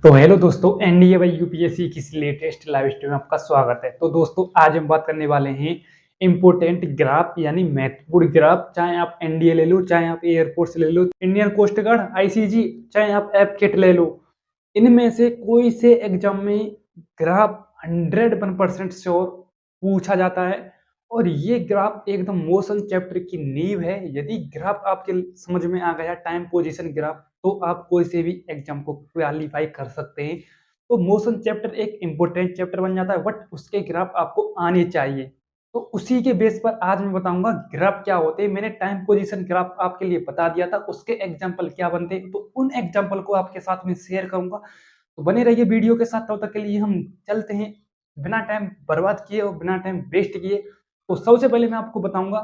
तो हेलो दोस्तों, NDA by UPSC की लेटेस्ट लाइव स्ट्रीम में आपका स्वागत है। तो दोस्तों, आज हम बात करने वाले हैं इंपोर्टेंट ग्राफ यानी महत्वपूर्ण ग्राफ। चाहे आप एनडीए ले लो, चाहे आप एयरफोर्स ले लो, इंडियन कोस्ट गार्ड, आईसीजी, चाहे आप एफकेट ले लो, इनमें से कोई से एग्जाम में ग्राफ 101% श्योर पूछा जाता है। और ये ग्राफ एकदम मोशन चैप्टर की नींव है। यदि ग्राफ आपके समझ में आ गया, टाइम पोजीशन ग्राफ, तो आप कोई से भी एग्जाम को क्वालिफाई कर सकते हैं। तो मोशन चैप्टर एक इंपॉर्टेंट चैप्टर बन जाता है, बट उसके ग्राफ आपको आने चाहिए। तो उसी के बेस पर आज मैं बताऊंगा ग्राफ क्या होते हैं। मैंने टाइम पोजीशन ग्राफ आपके लिए बता दिया था, उसके एग्जाम्पल क्या बनते हैं, तो उन एग्जाम्पल को आपके साथ में शेयर करूंगा। तो बने रहिए वीडियो के साथ। तब तक के लिए हम चलते हैं बिना टाइम बर्बाद किए और बिना टाइम वेस्ट किए। तो सबसे पहले मैं आपको बताऊंगा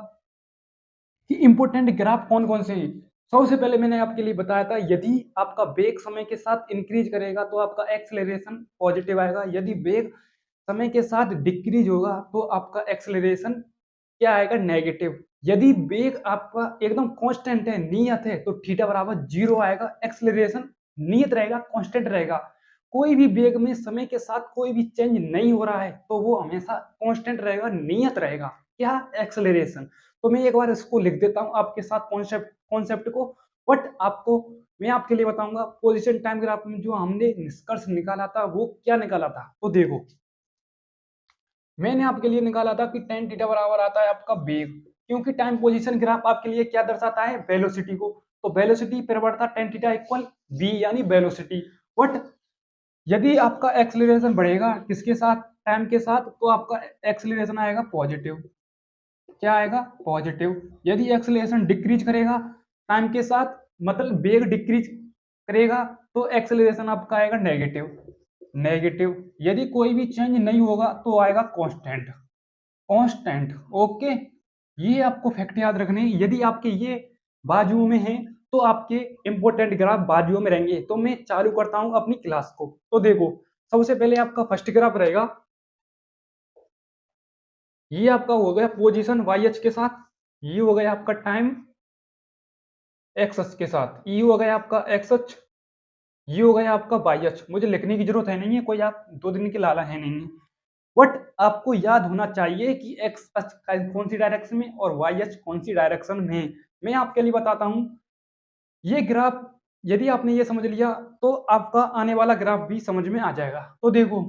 कि इंपोर्टेंट ग्राफ कौन कौन से हैं। सबसे पहले मैंने आपके लिए बताया था, यदि आपका वेग समय के साथ इंक्रीज करेगा तो आपका एक्सेलरेशन पॉजिटिव आएगा। यदि वेग समय के साथ डिक्रीज होगा तो आपका एक्सेलरेशन क्या आएगा, नेगेटिव। यदि वेग आपका एकदम कांस्टेंट है, नियत है, तो थीटा बराबर 0 आएगा। एक्सेलरेशन नियत रहेगा, कांस्टेंट रहेगा। कोई भी वेग में समय के साथ कोई भी चेंज नहीं हो रहा है तो वो हमेशा कांस्टेंट रहेगा, नियत रहेगा। क्या? एक्सेलरेशन। तो मैं एक बार इसको लिख देता हूं आपके साथ कॉन्सेप्ट कॉन्सेप्ट को। बट आपको मैं आपके लिए बताऊंगा पोजीशन टाइम ग्राफ में जो हमने निष्कर्ष निकाला था वो क्या निकाला था। तो देखो, मैंने आपके लिए निकाला था कि tan थीटा बराबर आता है आपका वेग। क्योंकि टाइम पोजीशन ग्राफ आपके लिए क्या दर्शाता है, वेलोसिटी को। तो वेलोसिटी परिवर्तन tan थीटा इक्वल v यानी वेलोसिटी। बट यदि आपका एक्सेलरेशन बढ़ेगा किसके साथ, टाइम के साथ, तो आपका एक्सेलरेशन आएगा पॉजिटिव। क्या आएगा, पॉजिटिव। यदि एक्सेलरेशन डिक्रीज करेगा टाइम के साथ, मतलब वेग डिक्रीज करेगा, तो एक्सेलरेशन आपका आएगा नेगेटिव। नेगेटिव। यदि कोई भी चेंज नहीं होगा तो आएगा कांस्टेंट। कांस्टेंट। ओके। ये आपको फैक्ट याद रखने हैं। यदि आपके ये बाजुओं में है तो आपके इंपॉर्टेंट ग्राफ बाजुओं में रहेंगे। तो मैं चालू करता हूं अपनी क्लास को। तो देखो, सबसे पहले आपका फर्स्ट ग्राफ रहेगा, ये आपका हो गया पोजीशन वाई एच के साथ, ये हो गया आपका टाइम एक्स अक्ष के साथ, ये हो गया आपका एक्स अक्ष, ये हो गया आपका वाई अक्ष। मुझे लिखने की जरूरत है नहीं है, कोई आप 2 दिन के लाला है नहीं। बट आपको याद होना चाहिए कि एक्स अक्ष कौन सी डायरेक्शन में और वाई अक्ष कौन सी डायरेक्शन में। मैं आपके लिए बताता हूं, ये ग्राफ यदि आपने ये समझ लिया तो आपका आने वाला ग्राफ भी समझ में आ जाएगा। तो देखो,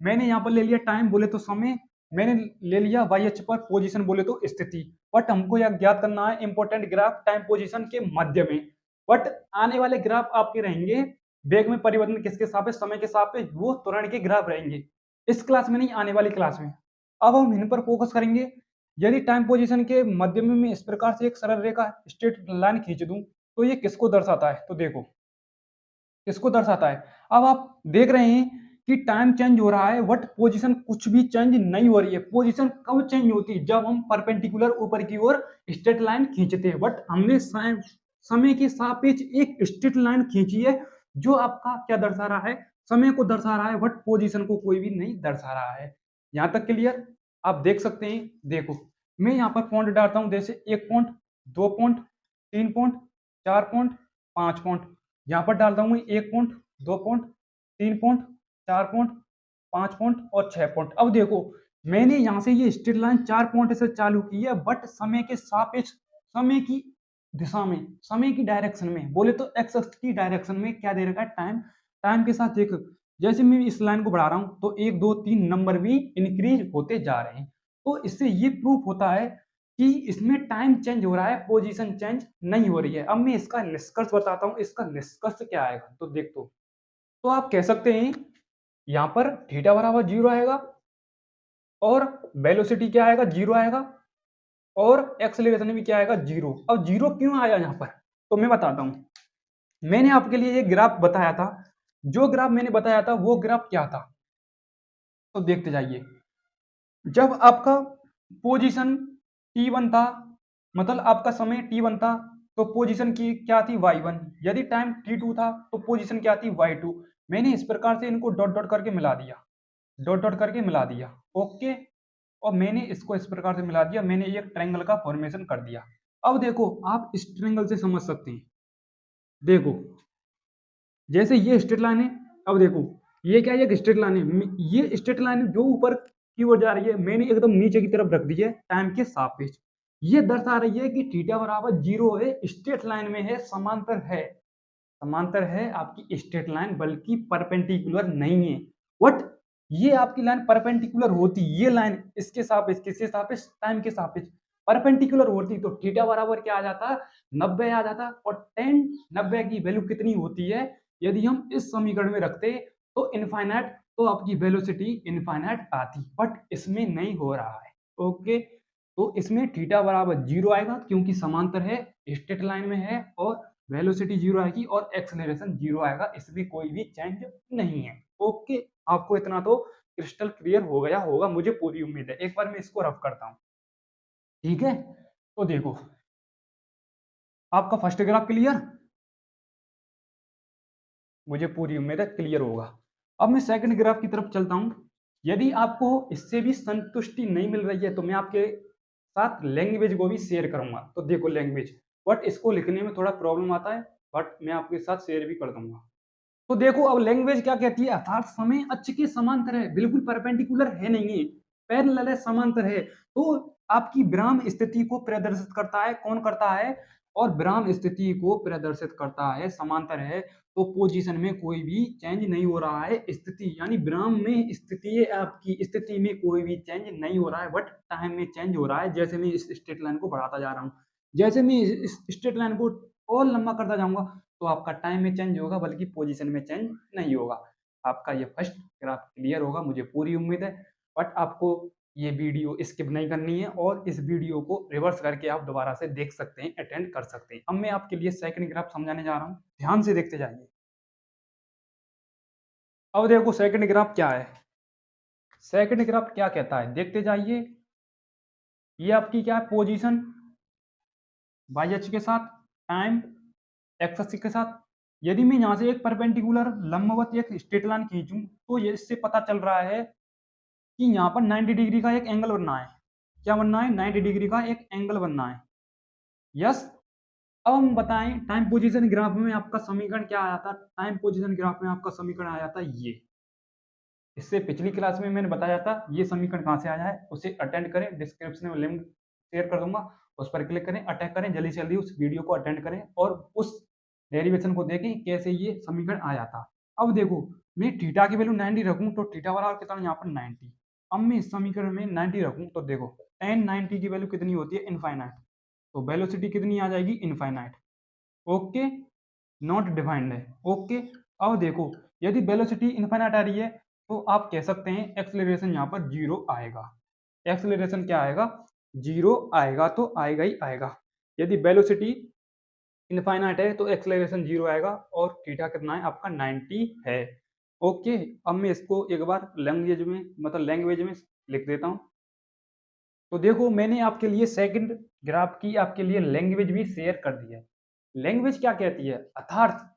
मैंने यहाँ पर ले लिया टाइम बोले तो समय, मैंने ले लिया वाई अक्ष पर पोजीशन बोले तो स्थिति। बट हमको यह ज्ञात करना है इंपॉर्टेंट ग्राफ टाइम पोजीशन के मध्य में। बट आने वाले ग्राफ आपके रहेंगे वेग में परिवर्तन किसके सापेक्ष, समय के सापेक्ष, वो त्वरण के ग्राफ रहेंगे। इस क्लास में नहीं, आने वाली क्लास में। अब हम इन पर फोकस करेंगे। यदि टाइम पोजीशन के मध्य में मैं इस प्रकार से एक सरल रेखा स्ट्रेट लाइन खींच दूं तो ये किसको दर्शाता है, तो देखो किसको दर्शाता है। अब आप देख रहे हैं कि टाइम चेंज हो रहा है बट पोजीशन कुछ भी चेंज नहीं हो रही है। पोजीशन कब चेंज होती है, जब हम परपेंडिकुलर ऊपर की ओर स्ट्रेट लाइन खींचते हैं। बट हमने समय के सापेक्ष एक स्ट्रेट लाइन खींची है जो आपका क्या दर्शा रहा है, समय को दर्शा रहा है, बट पोजीशन को कोई भी नहीं दर्शा रहा है। यहां तक क्लियर? आप देख सकते हैं। देखो, मैं यहाँ पर पॉइंट डालता हूं, जैसे 1 point, 2 point, 3 point, 4 point, 5 point. यहाँ पर डालता हूँ 1 point, 2 point, 3 point, 4 point, 5 point और 6 पॉइंट। अब देखो, मैंने यहाँ से ये स्ट्रेट लाइन 4 पॉइंट से चालू की है, बट समय के सापेक्ष, समय की दिशा में, समय की डायरेक्शन में बोले तो एक्स अक्ष की डायरेक्शन में क्या दे रखा है, टाइम। टाइम के साथ देखो, जैसे मैं इस लाइन को बढ़ा रहा हूँ तो 1 2 3 नंबर भी इंक्रीज होते जा रहे हैं। तो इससे ये प्रूफ होता है कि इसमें टाइम चेंज हो रहा है, पोजीशन चेंज नहीं हो रही है। अब मैं इसका निष्कर्ष बताता हूँ, इसका निष्कर्ष क्या आएगा। तो देख तो आप कह सकते हैं यहाँ पर थीटा बराबर 0 आएगा और वेलोसिटी क्या आएगा, 0 आएगा, और एक्सेलरेशन भी क्या आएगा, 0। अब 0 क्यों आया यहाँ पर, तो मैं बताता हूँ। मैंने आपके लिए ये ग्राफ बताया था, जो ग्राफ मैंने बताया था वो ग्राफ क्या था, तो देखते जाइए। जब आपका पोजीशन t1 था, मतलब आपका समय t1 था, तो पोजीशन की क्या थी, y1। यदि टाइम t2 था तो पोजीशन क्या थी, y2। मैंने इस प्रकार से इनको डॉट डॉट करके मिला दिया, डॉट डॉट करके मिला दिया। ओके। और मैंने इसको इस प्रकार से मिला दिया, मैंने एक ट्रायंगल का फॉर्मेशन कर दिया। अब देखो, आप इस ट्रायंगल से समझ सकते हैं। देखो, जैसे ये स्ट्रेट लाइन है, अब देखो ये क्या है, एक स्ट्रेट लाइन है, ये स्ट्रेट लाइन जो ऊपर की ओर जा रही है मैंने एकदम नीचे की तरफ रख दी है टाइम के सापेक्ष। ये दर्शा रही है कि थीटा बराबर 0 है, स्ट्रेट लाइन में है, समांतर है आपकी स्ट्रेट लाइन, बल्कि परपेंडिकुलर नहीं है। व्हाट, ये आपकी लाइन परपेंडिकुलर होती, ये लाइन इसके सापेक्ष, किसके सापेक्ष, टाइम के सापेक्ष परपेंडिकुलर होती तो थीटा बराबर क्या आ जाता, 90 आ जाता। और टेन 90 की वैल्यू कितनी होती है यदि हम इस समीकरण में रखते तो इनफाइनाइट, तो आपकी वेलोसिटी इनफाइनाइट आती, बट इसमें नहीं हो रहा है। ओके, तो इसमें थीटा बराबर 0 आएगा क्योंकि समांतर है, स्ट्रेट लाइन में है, और वेलोसिटी 0 आएगी और एक्सेलरेशन 0 आएगा, इसमें कोई भी चेंज नहीं है। ओके, आपको इतना तो क्रिस्टल क्लियर हो गया होगा, मुझे पूरी उम्मीद है। एक बार मैं इसको रफ करता हूँ, ठीक है। तो देखो आपका फर्स्ट ग्राफ क्लियर, मुझे पूरी उम्मीद है क्लियर होगा। अब मैं सेकंड ग्राफ की तरफ चलता हूं। यदि आपको इससे भी संतुष्टि नहीं मिल रही है तो मैं आपके साथ लैंग्वेज को भी शेयर करूंगा। तो देखो लैंग्वेज, बट इसको लिखने में थोड़ा प्रॉब्लम आता है, बट मैं आपके साथ शेयर भी कर दूंगा। तो देखो अब लैंग्वेज क्या कहती है, अर्थात समय अक्ष के समांतर है, बिल्कुल परपेंडिकुलर है नहीं है, पैरेलल है, समांतर है। तो आपकी विराम स्थिति को प्रदर्शित करता है, कौन करता है, और विराम स्थिति को प्रदर्शित करता है, समांतर है। तो पोजीशन में कोई भी चेंज नहीं हो रहा है, स्थिति यानी विराम में स्थिति, आपकी स्थिति में कोई भी चेंज नहीं हो रहा है, बट टाइम में चेंज हो रहा है। जैसे मैं इस स्ट्रेट लाइन को बढ़ाता जा रहा हूँ, जैसे मैं इस स्ट्रेट लाइन को और लंबा करता जाऊंगा तो आपका टाइम में चेंज होगा, बल्कि पोजीशन में चेंज नहीं होगा। आपका ये फर्स्ट ग्राफ क्लियर होगा, मुझे पूरी उम्मीद है। बट आपको ये वीडियो स्किप नहीं करनी है और इस वीडियो को रिवर्स करके आप दोबारा से देख सकते हैं, अटेंड कर सकते हैं। अब मैं आपके लिए सेकंड ग्राफ समझाने जा रहा हूँ, ध्यान से देखते जाइए। अब देखो सेकंड ग्राफ क्या है, सेकंड ग्राफ क्या कहता है देखते जाइए। ये आपकी क्या है, पोजीशन वाई अक्ष के साथ, टाइम एक्स अक्ष के साथ। यदि मैं यहाँ से एक परपेंडिकुलर लंबवत एक स्ट्रेट लाइन खींचूं तो ये इससे पता चल रहा है कि यहाँ पर 90 डिग्री का एक एंगल बनना है। क्या बनना है, 90 डिग्री का एक एंगल बनना है। यस, अब हम बताएं टाइम पोजीशन ग्राफ में आपका समीकरण क्या आया था। टाइम पोजीशन ग्राफ में आपका समीकरण आया था ये, इससे पिछली क्लास में मैंने बताया था ये समीकरण कहाँ से आया है, उसे अटेंड करें, डिस्क्रिप्शन में लिंक शेयर कर दूंगा, उस पर क्लिक करें, अटैक करें, जल्दी से जल्दी उस वीडियो को अटेंड करें और उस डेरिवेशन को देखें कैसे ये समीकरण आया था। अब देखो मैं थीटा की वैल्यू 90 रखूं तो थीटा बराबर कितना, यहाँ पर 90। अब मैं इस समीकरण में 90 रखूं तो देखो टेन 90 की वैल्यू कितनी होती है, इनफाइनाइट, तो वेलोसिटी कितनी आ जाएगी, इनफाइनाइट। ओके, नॉट डिफाइंड है। ओके, अब देखो यदि वेलोसिटी इनफाइनाइट आ रही है तो आप कह सकते हैं एक्सेलरेशन यहाँ पर जीरो आएगा। एक्सेलरेशन क्या आएगा, जीरो आएगा, तो आएगा ही आएगा। यदि वेलोसिटी इनफाइनाइट है तो एक्सेलरेशन जीरो आएगा, और थीटा कितना है आपका 90 है। ओके, अब मैं इसको एक बार लैंग्वेज में, मतलब लैंग्वेज में लिख देता हूँ। तो देखो मैंने आपके लिए सेकंड ग्राफ की आपके लिए लैंग्वेज भी शेयर कर दी है। लैंग्वेज क्या कहती है, अर्थात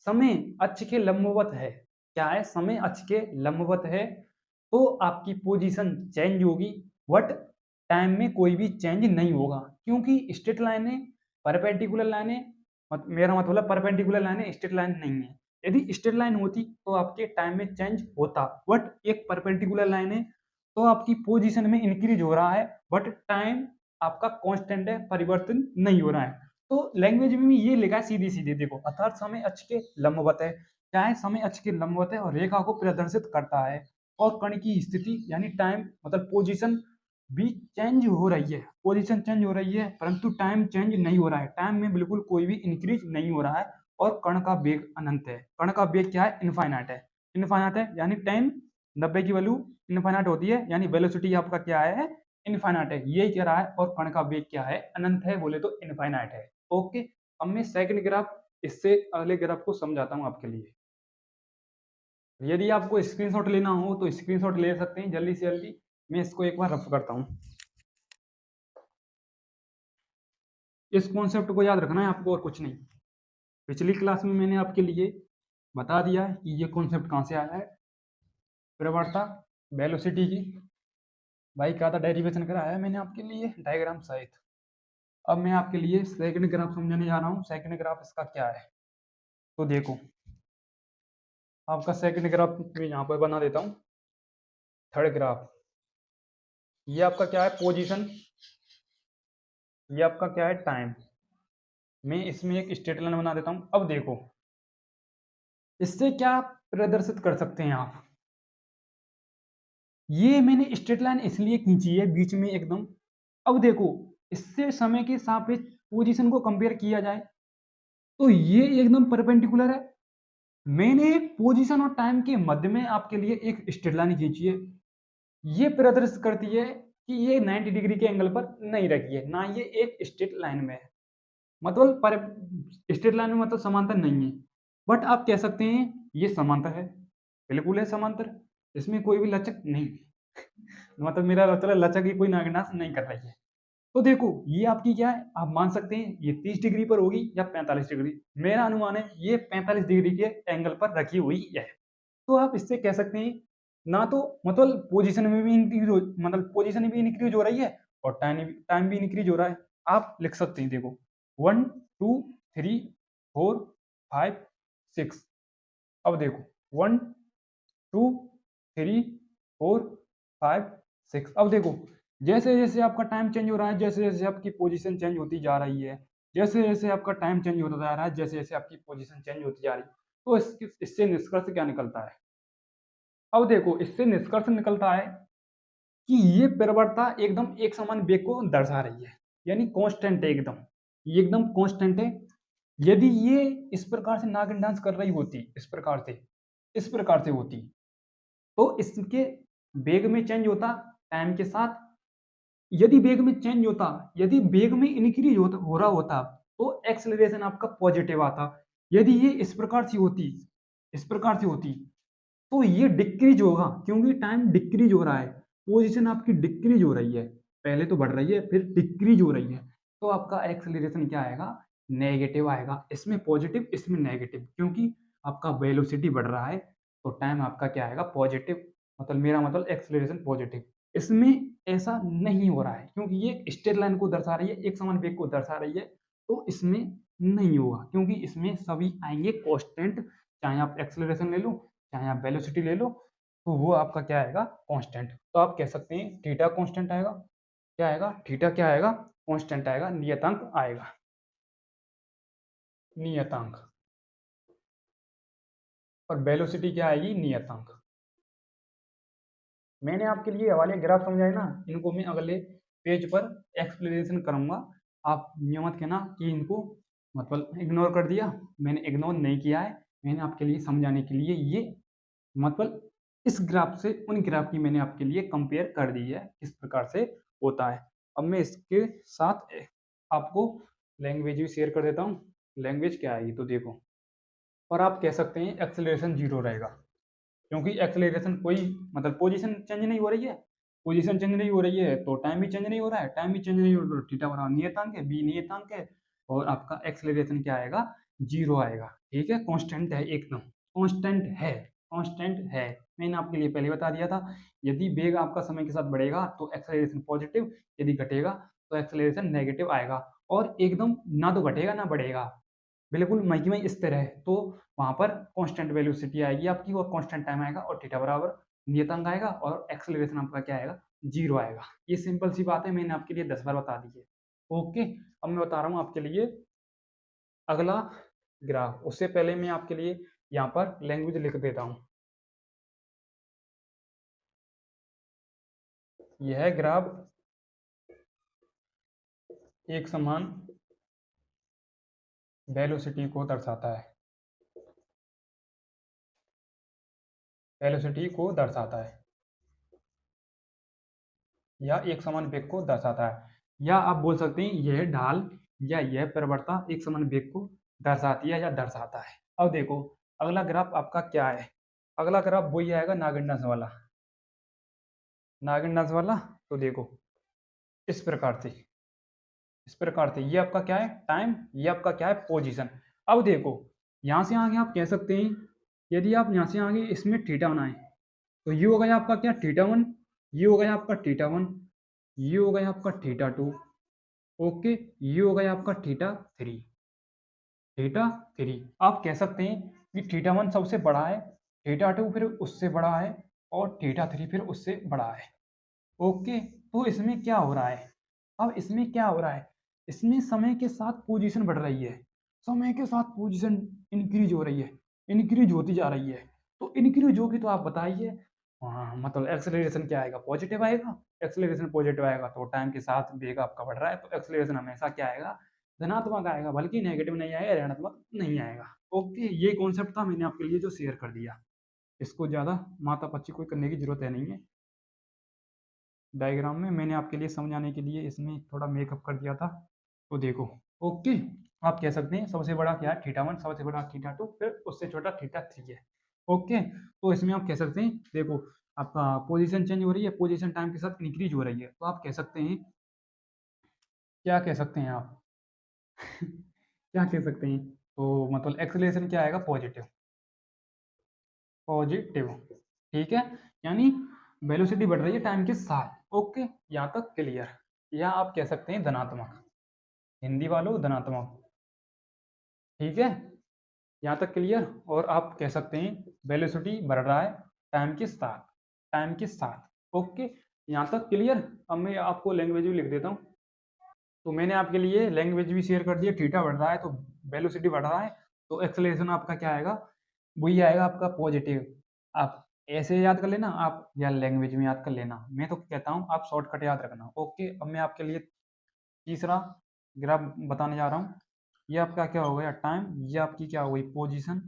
समय अक्ष के लंबवत है। क्या है, समय अक्ष के लंबवत है, तो आपकी पोजीशन चेंज होगी, बट टाइम में कोई भी चेंज नहीं होगा, क्योंकि स्ट्रेट लाइन है, परपेंडिकुलर लाइन है, मेरा मतलब परपेंडिकुलर लाइन है, स्ट्रेट लाइन नहीं है। यदि स्ट्रेट लाइन होती तो आपके टाइम में चेंज होता, बट एक परपेंडिकुलर लाइन है तो आपकी पोजीशन में इंक्रीज हो रहा है, बट टाइम आपका कांस्टेंट है, परिवर्तन नहीं हो रहा है। तो लैंग्वेज में भी ये लिखा है सीधी सीधी, देखो अर्थात समय अक्ष के लंबवत है। क्या है, समय अक्ष के लंबवत है और रेखा को प्रदर्शित करता है, और कण की स्थिति यानी टाइम मतलब पोजीशन भी चेंज हो रही है, पोजीशन चेंज हो रही है, परंतु टाइम चेंज नहीं हो रहा है, टाइम में बिल्कुल कोई भी इंक्रीज नहीं हो रहा है, और कण का वेग अनंत है। कण का वेग क्या है, इनफाइनाइट है। इनफाइनाइट है यानी 10 90 की वैल्यू इनफाइनाइट होती है, यानी वेलोसिटी आपका क्या है, इनफाइनाइट है, यही कह रहा है। और कण का वेग क्या है, अनंत है, बोले तो इनफाइनाइट है। ओके, अब मैं सेकंड ग्राफ, इससे अगले ग्राफ को समझाता हूं आपके लिए। यदि आपको स्क्रीनशॉट लेना हो तो स्क्रीनशॉट ले सकते हैं, जल्दी से जल्दी मैं इसको एक बार रफ करता हूं। इस कॉन्सेप्ट को याद रखना है आपको और कुछ नहीं। पिछली क्लास में मैंने आपके लिए बता दिया है कि ये कॉन्सेप्ट कहाँ से आया है, प्रवणता वेलोसिटी की, भाई क्या था डेरिवेशन कराया है मैंने आपके लिए डायग्राम सहित। अब मैं आपके लिए सेकंड ग्राफ समझाने जा रहा हूँ। सेकंड ग्राफ इसका क्या है, तो देखो आपका सेकंड ग्राफ मैं यहाँ पर बना देता हूँ। थर्ड ग्राफ, ये आपका क्या है पोजीशन, ये आपका क्या है टाइम। मैं इसमें एक स्ट्रेट लाइन बना देता हूँ। अब देखो इससे क्या प्रदर्शित कर सकते हैं आप, ये मैंने स्ट्रेट लाइन इसलिए खींची है बीच में एकदम। अब देखो इससे समय के सापेक्ष पोजीशन को कंपेयर किया जाए तो ये एकदम परपेंडिकुलर है। मैंने पोजीशन और टाइम के मध्य में आपके लिए एक स्ट्रेट लाइन खींची है। ये प्रदर्शित करती है कि ये 90 डिग्री के एंगल पर नहीं रखी है, ना ये एक स्ट्रेट लाइन में है। मतलब पर स्ट्रेट लाइन में मतलब समांतर नहीं है, बट आप कह सकते हैं ये समांतर है। बिल्कुल है समांतर, इसमें कोई भी लचक नहीं है। मतलब मेरा मतलब लचक की कोई नागनाश नहीं कर रही है। तो देखो ये आपकी क्या है, आप मान सकते हैं ये 30 डिग्री पर होगी या 45 डिग्री। मेरा अनुमान है ये 45 डिग्री के एंगल पर रखी हुई है। तो आप इससे कह सकते हैं ना तो मतलब पोजीशन में भी इंक्रीज हो, मतलब पोजीशन भी इंक्रीज हो रही है और टाइम भी इंक्रीज हो रहा है। आप लिख सकते हैं देखो 1 2 3 4 5 6। अब देखो 1 2 3 4 5 6। अब देखो जैसे जैसे आपका टाइम चेंज हो रहा है, जैसे जैसे आपकी पोजीशन चेंज होती जा रही है, जैसे जैसे आपका टाइम चेंज होता जा रहा है, जैसे जैसे आपकी पोजीशन चेंज होती जा रही है, तो इससे निष्कर्ष क्या निकलता है। अब देखो इससे निष्कर्ष निकलता है कि ये प्रवणता एकदम एक समान वेग को दर्शा रही है, यानी कांस्टेंट है एकदम, ये एकदम कांस्टेंट है। यदि ये इस प्रकार से नागिन डांस कर रही होती, इस प्रकार से होती, तो इसके वेग में चेंज होता टाइम के साथ। यदि वेग में चेंज होता, यदि वेग में इंक्रीज हो रहा होता तो एक्सेलरेशन आपका पॉजिटिव आता। यदि ये इस प्रकार से होती, इस प्रकार से होती, तो ये डिक्रीज होगा क्योंकि टाइम डिक्रीज हो रहा है, पोजीशन आपकी डिक्रीज हो रही है। पहले तो बढ़ रही है फिर डिक्रीज हो रही है, तो आपका एक्सेलरेशन क्या आएगा, नेगेटिव आएगा। इसमें पॉजिटिव इसमें नेगेटिव, क्योंकि आपका वेलोसिटी बढ़ रहा है तो टाइम आपका क्या आएगा पॉजिटिव, मतलब मेरा मतलब एक्सेलरेशन पॉजिटिव। इसमें ऐसा नहीं हो रहा है क्योंकि ये स्ट्रेट लाइन को दर्शा रही है, एक समान वेग को दर्शा रही है, तो इसमें नहीं होगा क्योंकि इसमें सभी आएंगे कांस्टेंट। चाहे आप एक्सेलरेशन ले लो चाहे आप वेलोसिटी ले लो, तो वो आपका क्या आएगा कांस्टेंट। तो आप कह सकते हैं थीटा कांस्टेंट आएगा। क्या आएगा, थीटा क्या आएगा, कांस्टेंट आएगा, नियतांक आएगा, नियतांक। और वेलोसिटी क्या आएगी, नियतांक। मैंने आपके लिए ये वाले ग्राफ समझाए ना, इनको मैं अगले पेज पर एक्सप्लेनेशन करूंगा। आप ये मत कहना कि इनको मतलब इग्नोर कर दिया, मैंने इग्नोर नहीं किया है। मैंने आपके लिए समझाने के लिए ये मतलब इस ग्राफ से उन ग्राफ की मैंने आपके लिए कंपेयर कर दी है किस प्रकार से होता है। अब मैं इसके साथ आपको लैंग्वेज भी शेयर कर देता हूँ। लैंग्वेज क्या आएगी तो देखो, और आप कह सकते हैं एक्सेलरेशन जीरो रहेगा क्योंकि एक्सेलरेशन कोई मतलब पोजीशन चेंज नहीं हो रही है, पोजीशन चेंज नहीं हो रही है तो टाइम भी चेंज नहीं हो रहा है, टाइम भी चेंज नहीं हो रहा है, थीटा बराबर नियतांक है, बी नियतांक है, और आपका एक्सेलरेशन क्या आएगा, जीरो आएगा। ठीक है, कांस्टेंट है एकदम, कांस्टेंट है, कांस्टेंट है। मैंने आपके लिए पहले बता दिया था, यदि वेग आपका समय के साथ बढ़ेगा तो एक्सेलरेशन पॉजिटिव, यदि घटेगा तो एक्सेलरेशन नेगेटिव आएगा। और एकदम ना तो घटेगा ना बढ़ेगा, बिल्कुल मई स्थिर है, तो वहां पर कांस्टेंट वेलोसिटी आएगी आपकी और कांस्टेंट टाइम आएगा और थीटा बराबर नियतांक आएगा और एक्सेलरेशन आपका क्या आएगा, जीरो आएगा। ये सिंपल सी बात है, मैंने आपके लिए 10 बार बता दी है। ओके, अब मैं बता रहा हूँ आपके लिए अगला ग्राफ। उससे पहले मैं आपके लिए यहाँ पर लैंग्वेज लिख देता हूँ। यह ग्राफ एक समान वेलोसिटी को दर्शाता है, वेलोसिटी को दर्शाता है या एक समान वेग को दर्शाता है, या आप बोल सकते हैं यह ढाल या यह प्रवणता एक समान वेग को दर्शाती है या दर्शाता है। अब देखो अगला ग्राफ आपका क्या है, अगला ग्राफ वही आएगा नागिन डांस वाला, नागिन डांस वाला। तो देखो इस प्रकार से, इस प्रकार से ये आपका क्या है टाइम, ये आपका क्या है पोजीशन। अब देखो यहाँ से आगे आप कह सकते हैं, यदि आप यहाँ से आगे इसमें थीटा बनाएं तो ये हो गया आपका क्या थीटा वन, ये हो गया आपका थीटा वन, ये हो गया आपका थीटा टू, ओके, ये हो गया आपका थीटा थ्री, थीटा थ्री। आप कह सकते हैं कि थीटा वन सबसे बड़ा है थीटा 2 फिर उससे बड़ा है और थीटा 3 फिर उससे बड़ा है। ओके, तो इसमें क्या हो रहा है? अब इसमें क्या हो रहा है? इसमें समय के साथ पोजीशन बढ़ रही है, समय के साथ पोजीशन इंक्रीज हो रही है, इंक्रीज होती जा रही है। तो इंक्रीज होगी तो आप बताइए, हाँ मतलब एक्सेलरेशन क्या आएगा? पॉजिटिव आएगा। एक्सेलरेशन पॉजिटिव आएगा तो टाइम के साथ वेग आपका बढ़ रहा है, तो एक्सेलरेशन हमेशा क्या आएगा? धनात्मक आएगा, बल्कि नेगेटिव नहीं आएगा, ऋणात्मक नहीं आएगा। ओके, ये कॉन्सेप्ट था मैंने आपके लिए जो शेयर कर दिया। इसको ज़्यादा माथा-पच्ची कोई करने की ज़रूरत है नहीं है। डायग्राम में मैंने आपके लिए समझाने के लिए इसमें थोड़ा मेकअप कर दिया था, तो देखो। ओके, आप कह सकते हैं सबसे बड़ा क्या है? थीटा 1, सबसे बड़ा थीटा 2, फिर उससे छोटा थीटा 3 है। ओके, तो इसमें आप कह सकते हैं, देखो आपका पोजीशन चेंज हो रही है, पोजीशन टाइम के साथ इंक्रीज हो रही है, तो आप कह सकते हैं, क्या कह सकते हैं आप? क्या कह सकते हैं? तो मतलब एक्सेलरेशन क्या आएगा? पॉजिटिव, पॉजिटिव, ठीक है? यानी वेलोसिटी बढ़ रही है टाइम के साथ। ओके, यहाँ तक क्लियर? या आप कह सकते हैं धनात्मक, हिंदी वालों धनात्मक, ठीक है? यहाँ तक क्लियर? और आप कह सकते हैं वेलोसिटी बढ़ रहा है टाइम के साथ, टाइम के साथ। ओके, यहाँ तक क्लियर? अब मैं आपको लैंग्वेज भी लिख देता हूँ। तो मैंने आपके लिए लैंग्वेज भी शेयर कर दिया, थीटा बढ़ रहा है तो वेलोसिटी बढ़ रहा है, तो एक्सेलरेशन आपका क्या आएगा? वही आएगा आपका पॉजिटिव। आप ऐसे याद कर लेना, आप या लैंग्वेज में याद कर लेना, मैं तो कहता हूँ आप शॉर्टकट याद रखना। ओके, अब मैं आपके लिए तीसरा ग्राफ बताने जा रहा हूँ। ये आपका क्या हो गया? टाइम। ये आपकी क्या हो गई? पोजीशन।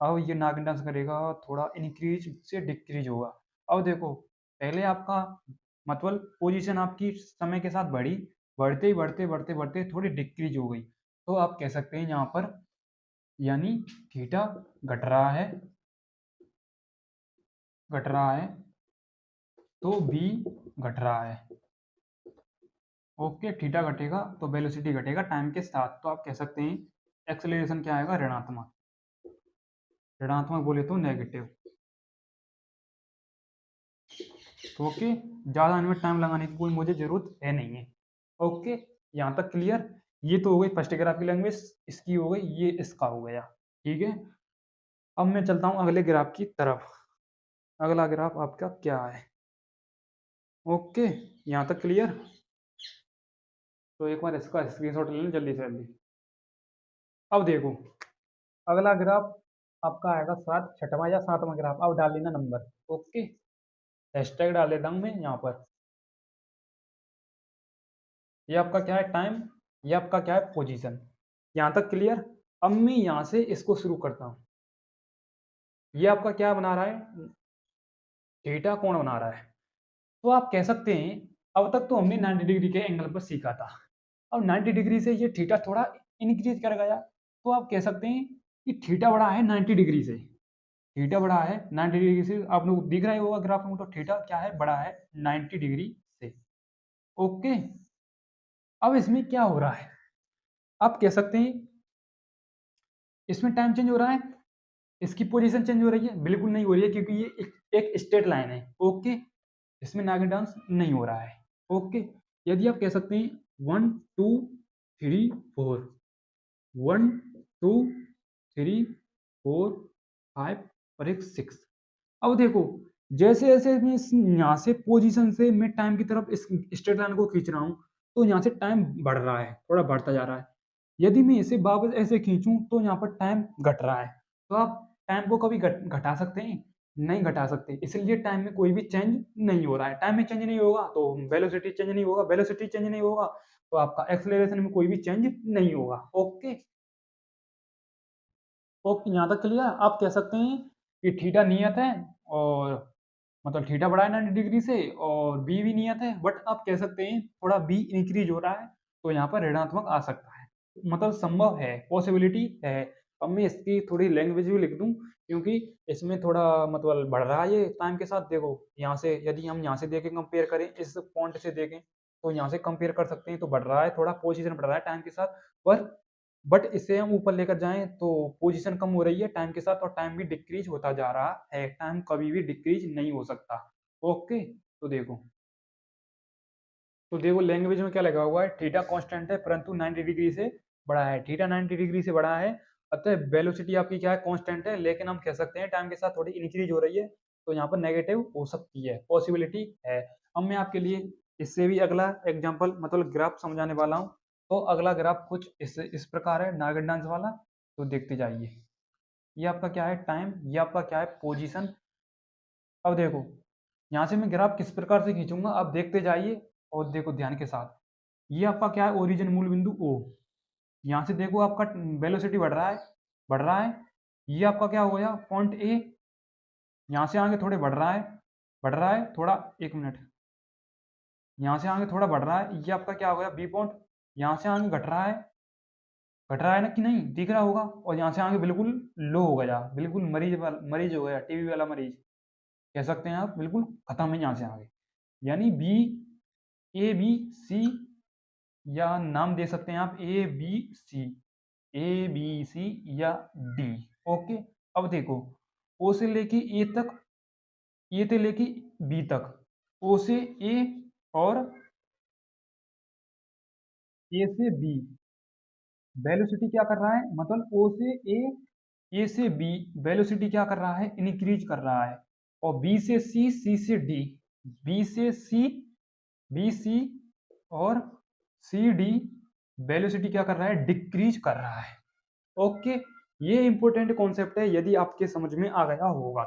अब ये नागिन डांस करेगा, थोड़ा इंक्रीज से डिक्रीज होगा। अब देखो, पहले आपका मतलब पोजीशन आपकी समय के साथ बढ़ी, बढ़ते ही बढ़ते बढ़ते बढ़ते थोड़ी डिक्रीज हो गई, तो आप कह सकते हैं यहाँ पर, यानी थीटा घट रहा है, घट रहा है, तो बी घट रहा है। ओके, थीटा घटेगा तो वेलोसिटी घटेगा टाइम के साथ, तो आप कह सकते हैं एक्सेलरेशन क्या आएगा? ऋणात्मक। ऋणात्मक बोले तो नेगेटिव। ओके, ज़्यादा इनमें टाइम लगाने की कोई मुझे ज़रूरत है नहीं है। ओके, यहाँ तक क्लियर? ये तो हो गई फर्स्ट ग्राफ की लैंग्वेज, इसकी हो गई, ये इसका हो गया, ठीक है? अब मैं चलता हूँ अगले ग्राफ की तरफ। अगला ग्राफ आपका क्या है? ओके, यहाँ तक क्लियर? तो एक बार इसका स्क्रीनशॉट ले लें जल्दी से जल्दी। अब देखो, अगला ग्राफ आपका आएगा सात, छठवां या सातवां ग्राफ। अब डाल लेना नंबर। ओके, हैशटैग डाल देता हूँ मैं यहाँ पर। ये आपका क्या है? टाइम। ये आपका क्या है? पोजीशन। यहाँ तक क्लियर? अब मैं यहाँ से इसको शुरू करता हूँ। ये आपका क्या बना रहा है? थीटा कोण बना रहा है। तो आप कह सकते हैं, अब तक तो हमने 90 डिग्री के एंगल पर सीखा था। अब 90 डिग्री से ये थीटा थोड़ा इंक्रीज कर गया, तो आप कह सकते हैं कि थीटा बड़ा है 90 डिग्री से। थीटा बड़ा है 90 डिग्री से, आप लोग दिख रहा ही होगा ग्राफ में, तो थीटा क्या है? बड़ा है 90 डिग्री से। ओके, अब इसमें क्या हो रहा है? आप कह सकते हैं इसमें टाइम चेंज हो रहा है, इसकी पोजीशन चेंज हो रही है? बिल्कुल नहीं हो रही है, क्योंकि ये एक स्ट्रेट लाइन है। ओके, इसमें नागिन डांस नहीं हो रहा है। ओके, यदि आप कह सकते हैं 1 2 3 4, 1 2 3 4 5 और एक 6। अब देखो, जैसे जैसे मैं यहाँ से पोजीशन से मैं टाइम की तरफ इस स्ट्रेट लाइन को खींच रहा हूँ, तो यहाँ से टाइम बढ़ रहा है, थोड़ा बढ़ता जा रहा है। यदि मैं इसे वापस ऐसे खींचूं तो यहाँ पर टाइम घट रहा है। तो आप टाइम को कभी घटा सकते हैं? नहीं घटा सकते, इसलिए टाइम में कोई भी चेंज नहीं हो रहा है। टाइम में चेंज नहीं होगा तो वेलोसिटी चेंज नहीं होगा, वेलोसिटी चेंज नहीं होगा तो आपका एक्सेलरेशन में कोई भी चेंज नहीं होगा। ओके, ओके, यहाँ तक क्लियर? आप कह सकते हैं कि थीटा नियत है, और मतलब थीटा बड़ा है 90 डिग्री से, और बी भी नियत है, बट आप कह सकते हैं थोड़ा बी इंक्रीज हो रहा है, तो यहाँ पर ऋणात्मक आ सकता है। मतलब संभव है, पॉसिबिलिटी है। अब मैं इसकी थोड़ी लैंग्वेज भी लिख दूं, क्योंकि इसमें थोड़ा मतलब बढ़ रहा है ये टाइम के साथ। देखो, यहाँ से यदि हम यहाँ से देखें, कंपेयर करें, इस पॉइंट से देखें, तो यहाँ से कंपेयर कर सकते हैं, तो बढ़ रहा है, थोड़ा पोजीशन बढ़ रहा है टाइम के साथ। पर बट इसे हम ऊपर लेकर जाएं तो पोजीशन कम हो रही है टाइम के साथ, और टाइम भी डिक्रीज होता जा रहा है। टाइम कभी भी डिक्रीज नहीं हो सकता। ओके, तो देखो लैंग्वेज में क्या लगा हुआ है? थीटा कांस्टेंट है, परंतु 90 डिग्री से बड़ा है। थीटा 90 डिग्री से बड़ा है, अतः वेलोसिटी आपकी क्या है, कांस्टेंट है, लेकिन हम कह सकते हैं टाइम के साथ थोड़ी इंक्रीज हो रही है, तो यहाँ पर नेगेटिव हो सकती है, पॉसिबिलिटी है। अब मैं आपके लिए इससे भी अगला एग्जांपल मतलब ग्राफ समझाने वाला हूँ। तो अगला ग्राफ कुछ इस प्रकार है, नागेट डांस वाला। तो देखते जाइए, ये आपका क्या है, टाइम, ये आपका क्या है, पोजीशन। अब देखो, यहाँ से मैं ग्राफ किस प्रकार से खींचूंगा, आप देखते जाइए और देखो ध्यान के साथ। ये आपका क्या है, ओरिजिन मूल बिंदु ओ। यहाँ से देखो आपका वेलोसिटी बढ़ रहा है, बढ़ रहा है। ये आपका क्या हो गया, पॉइंट ए। यहाँ से आगे थोड़े बढ़ रहा है, बढ़ रहा है थोड़ा, एक मिनट। यहाँ से आगे थोड़ा बढ़ रहा है, ये आपका क्या हो गया, बी पॉइंट। यहाँ से आगे घट रहा है, घट रहा है ना कि नहीं, दिख रहा होगा। और यहाँ से आगे बिल्कुल लो हो गया, बिल्कुल मरीज हो गया, टीबी वाला मरीज कह सकते हैं आप, बिल्कुल खत्म है यहाँ से आगे। यानी बी, ए बी सी, या नाम दे सकते हैं आप A B C, A B C या डी। ओके। अब देखो, ओ से लेके ए तक, ए से लेके बी तक, ओ से ए और ए से बी, वेलोसिटी क्या कर रहा है, मतलब ओ से ए से बी, वेलोसिटी क्या कर रहा है, इंक्रीज कर रहा है। और बी से सी से डी, बी से सी, बी सी और सी डी, वेलोसिटी क्या कर रहा है, डिक्रीज कर रहा है। ओके। ये इंपॉर्टेंट कॉन्सेप्ट है, यदि आपके समझ में आ गया होगा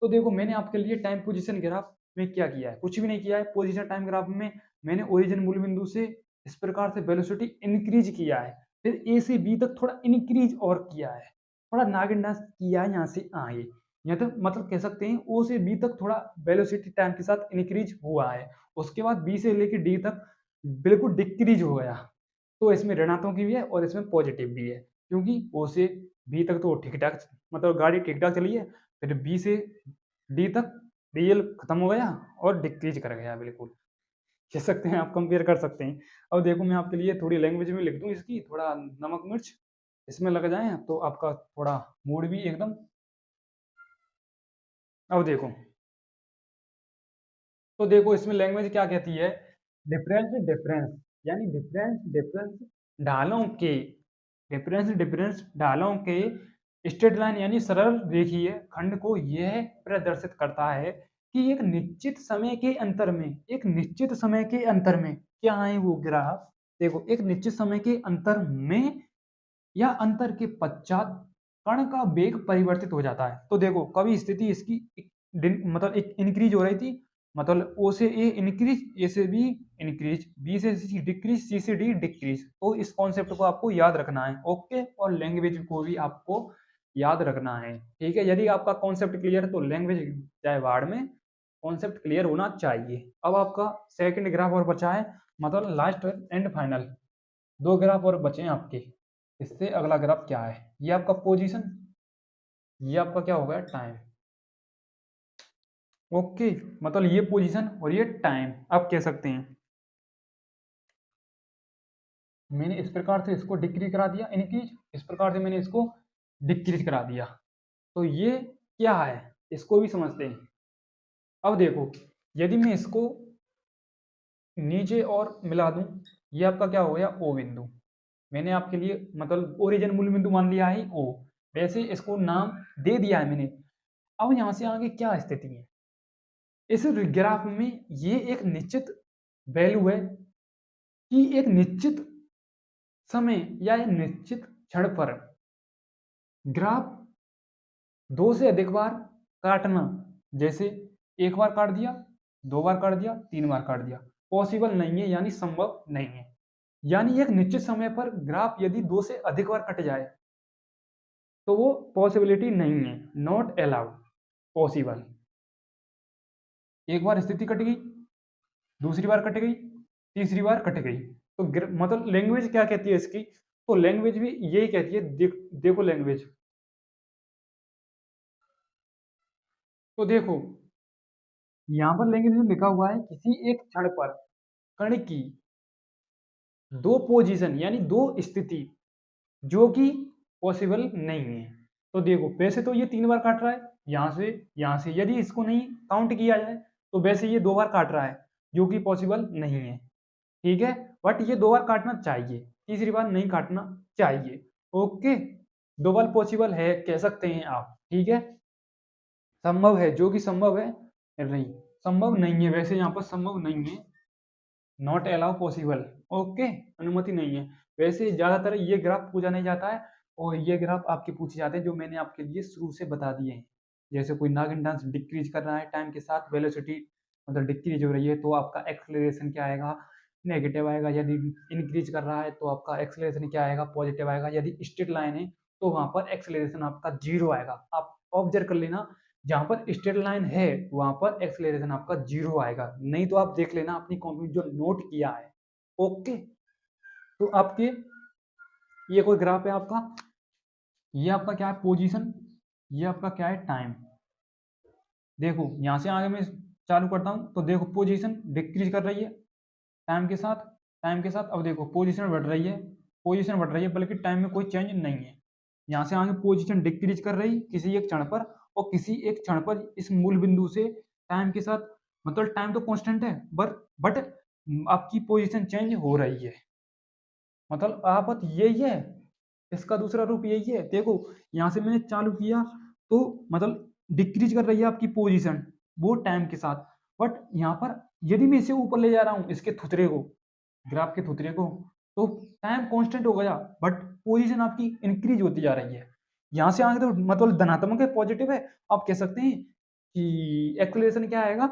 तो देखो, मैंने आपके लिए टाइम पोजीशन ग्राफ में क्या किया है, कुछ भी नहीं किया है। पोजीशन टाइम ग्राफ में मैंने ओरिजिन मूल बिंदु से इस प्रकार से वेलोसिटी इंक्रीज किया है, फिर ए से बी तक थोड़ा इंक्रीज और किया है, थोड़ा नागिन डांस किया है यहाँ से आगे। यहाँ तक मतलब कह सकते हैं ओ से बी तक थोड़ा वेलोसिटी टाइम के साथ इंक्रीज हुआ है। उसके बाद बी से लेकर डी तक बिल्कुल डिक्रीज हो गया। तो इसमें ऋणात्मक भी है और इसमें पॉजिटिव भी है, क्योंकि ओ से बी तक तो ठीक ठाक, मतलब गाड़ी ठीक ठाक चली है, फिर बी से डी तक डीएल खत्म हो गया और डिक्रीज कर गया बिल्कुल, कह सकते हैं आप, कंपेयर कर सकते हैं। अब देखो, मैं आपके लिए थोड़ी लैंग्वेज में लिख दूं इसकी, थोड़ा नमक मिर्च इसमें लग जाए तो आपका थोड़ा मूड भी एकदम। अब देखो, तो देखो इसमें लैंग्वेज क्या कहती है, डिफरेंस डिफरेंस, यानी डिफरेंस डिफरेंस ढालों के, डिफरेंस डिफरेंस ढालों के स्ट्रेट लाइन यानी सरल रेखीय खंड को यह प्रदर्शित करता है कि एक निश्चित समय के अंतर में, एक निश्चित समय के अंतर में क्या है वो ग्राफ। देखो, एक निश्चित समय के अंतर में या अंतर के पश्चात कण का वेग परिवर्तित हो जाता है। तो देखो, कभी स्थिति इसकी मतलब एक इंक्रीज हो रही थी, मतलब ओ से ए इंक्रीज, ए से बी इंक्रीज, बी से सी डिक्रीज, सी से डी डिक्रीज। तो इस कॉन्सेप्ट को आपको याद रखना है। ओके। और लैंग्वेज को भी आपको याद रखना है। ठीक है, यदि आपका कॉन्सेप्ट क्लियर है तो लैंग्वेज चाहे बाढ़ में, कॉन्सेप्ट क्लियर होना चाहिए। अब आपका सेकंड ग्राफ और बचा है, मतलब लास्ट एंड फाइनल दो ग्राफ और बचे हैं आपके। इससे अगला ग्राफ क्या है, ये आपका पोजीशन, ये आपका क्या हो गया, टाइम। ओके, मतलब ये पोजीशन और ये टाइम आप कह सकते हैं। मैंने इस प्रकार से इसको डिक्रीज करा दिया, इंक्रीज, इस प्रकार से मैंने इसको डिक्रीज करा दिया। तो ये क्या है, इसको भी समझते हैं। अब देखो, यदि मैं इसको नीचे और मिला दूं, ये आपका क्या हो गया, ओ बिंदु। मैंने आपके लिए मतलब ओरिजिन मूल बिंदु मान लिया है ओ, वैसे इसको नाम दे दिया है मैंने। अब यहाँ से आगे क्या स्थिति है, इस ग्राफ में ये एक निश्चित वैल्यू है कि एक निश्चित समय या एक निश्चित क्षण पर ग्राफ दो से अधिक बार काटना, जैसे एक बार काट दिया, दो बार काट दिया, तीन बार काट दिया, पॉसिबल नहीं है, यानी संभव नहीं है। यानी एक निश्चित समय पर ग्राफ यदि दो से अधिक बार कट जाए तो वो पॉसिबिलिटी नहीं है, नॉट अलाउड, पॉसिबल। एक बार स्थिति कट गई, दूसरी बार कट गई, तीसरी बार कट गई, तो मतलब लैंग्वेज क्या कहती है इसकी, तो लैंग्वेज भी यही कहती है। देखो लैंग्वेज, तो देखो यहाँ पर लैंग्वेज में लिखा हुआ है, किसी एक क्षण पर कण की दो पोजीशन यानी दो स्थिति जो कि पॉसिबल नहीं है। तो देखो, वैसे तो ये तीन बार काट रहा है, यहाँ से यहाँ से, यदि इसको नहीं काउंट किया जाए तो वैसे ये दो बार काट रहा है, जो कि पॉसिबल नहीं है। ठीक है, बट ये दो बार काटना चाहिए, तीसरी बार नहीं काटना चाहिए। ओके। डबल पॉसिबल है कह सकते हैं आप, ठीक है। संभव है, जो कि संभव है नहीं, संभव नहीं है, वैसे यहाँ पर संभव नहीं है, नॉट अलाउ पॉसिबल, ओके, अनुमति नहीं है। वैसे ज़्यादातर ये ग्राफ पूछा नहीं जाता है, और ये ग्राफ आपके पूछे जाते हैं जो मैंने आपके लिए शुरू से बता दिए हैं। जैसे कोई नागिन डांस डिक्रीज कर रहा है टाइम के साथ, वेलोसिटी मतलब डिक्रीज हो रही है, तो आपका एक्सेलरेशन क्या आएगा, नेगेटिव आएगा। यदि इंक्रीज कर रहा है तो आपका एक्सेलरेशन क्या आएगा, पॉजिटिव आएगा। यदि स्ट्रेट लाइन है तो वहाँ पर एक्सेलरेशन आपका जीरो आएगा। आप ऑब्जर्व कर लेना, जहाँ पर स्ट्रेट लाइन है वहां पर एक्सेलरेशन आपका जीरो आएगा, नहीं तो आप देख लेना अपनी कॉपी में जो नोट किया है, ओके। तो आपके ये कोई ग्राफ है आपका, ये आपका क्या है पोजीशन, ये आपका क्या है टाइम। देखो यहाँ से आगे मैं चालू करता हूँ तो देखो पोजीशन डिक्रीज कर रही है टाइम के साथ, टाइम के साथ। अब देखो पोजीशन बढ़ रही है, पोजीशन बढ़ रही है, बल्कि टाइम में कोई चेंज नहीं है। यहाँ से आगे पोजीशन डिक्रीज कर रही किसी एक क्षण पर, और किसी एक क्षण पर इस मूल बिंदु से टाइम के साथ, मतलब टाइम तो कांस्टेंट है बट आपकी पोजीशन चेंज हो रही है। मतलब आपत यही है, इसका दूसरा रूप यही है। देखो यहाँ से मैंने चालू किया तो मतलब डिक्रीज कर रही है आपकी पोजीशन वो टाइम के साथ, बट यहाँ पर यदि मैं इसे ऊपर ले जा रहा हूँ, इसके थुतरे को, ग्राफ के थुतरे को, तो टाइम कांस्टेंट हो गया बट पोजीशन आपकी इंक्रीज होती जा रही है। यहाँ से आगे तो मतलब धनात्मक है, पॉजिटिव है, आप कह सकते हैं कि एक्सेलरेशन क्या आएगा,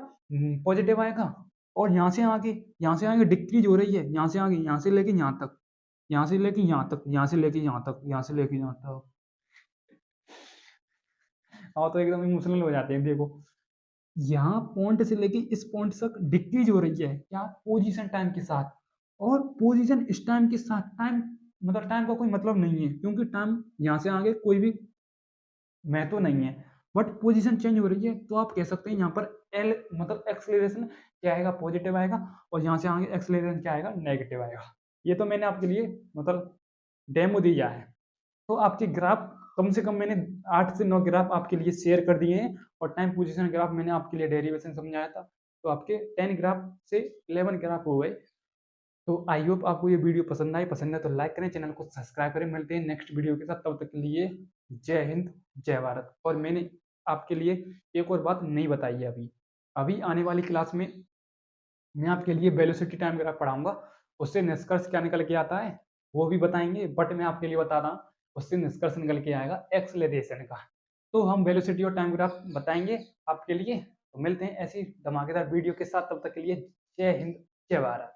पॉजिटिव आएगा। और यहाँ से आगे डिक्रीज हो रही है, यहाँ से आगे, यहाँ से लेके यहाँ तक, यहाँ से लेके यहाँ तक, यहाँ से लेके यहाँ तक, यहाँ से लेके यहाँ तक। हाँ तो एकदम इमोशनल हो जाते हैं। देखो यहाँ पॉइंट से लेके इस पॉइंट तक डिक्रीज हो रही है क्या, पोजीशन टाइम के साथ। और पोजीशन इस टाइम के साथ, टाइम मतलब टाइम का कोई मतलब नहीं है, क्योंकि टाइम यहाँ से आगे कोई भी महत्व नहीं है, बट पोजीशन चेंज हो रही है। तो आप कह सकते हैं यहाँ पर एल मतलब एक्सेलरेशन क्या आएगा, पॉजिटिव आएगा, और यहाँ से आगे एक्सेलरेशन क्या आएगा, नेगेटिव आएगा। ये तो मैंने आपके लिए मतलब डेमो दिया है। तो आपके ग्राफ कम से कम मैंने 8 से 9 ग्राफ आपके लिए शेयर कर दिए हैं, और टाइम पोजीशन ग्राफ मैंने आपके लिए डेरिवेशन समझाया था। तो आपके 10 ग्राफ से 11 ग्राफ हो गए। तो आई होप आपको ये वीडियो पसंद आई, पसंद है तो लाइक करें, चैनल को सब्सक्राइब करें। मिलते हैं नेक्स्ट वीडियो के साथ, तब तक के लिए जय हिंद जय भारत। और मैंने आपके लिए एक और बात नहीं बताई है अभी, अभी आने वाली क्लास में मैं आपके लिए वेलोसिटी टाइम ग्राफ पढ़ाऊंगा, उससे निष्कर्ष क्या निकल के आता है वो भी बताएंगे, बट मैं आपके लिए बता रहा हूँ उससे निष्कर्ष निकल के आएगा एक्सेलरेशन का। तो हम वेलोसिटी और टाइम ग्राफ बताएंगे आपके लिए। तो मिलते हैं ऐसी धमाकेदार वीडियो के साथ, तब तक के लिए जय हिंद जय भारत।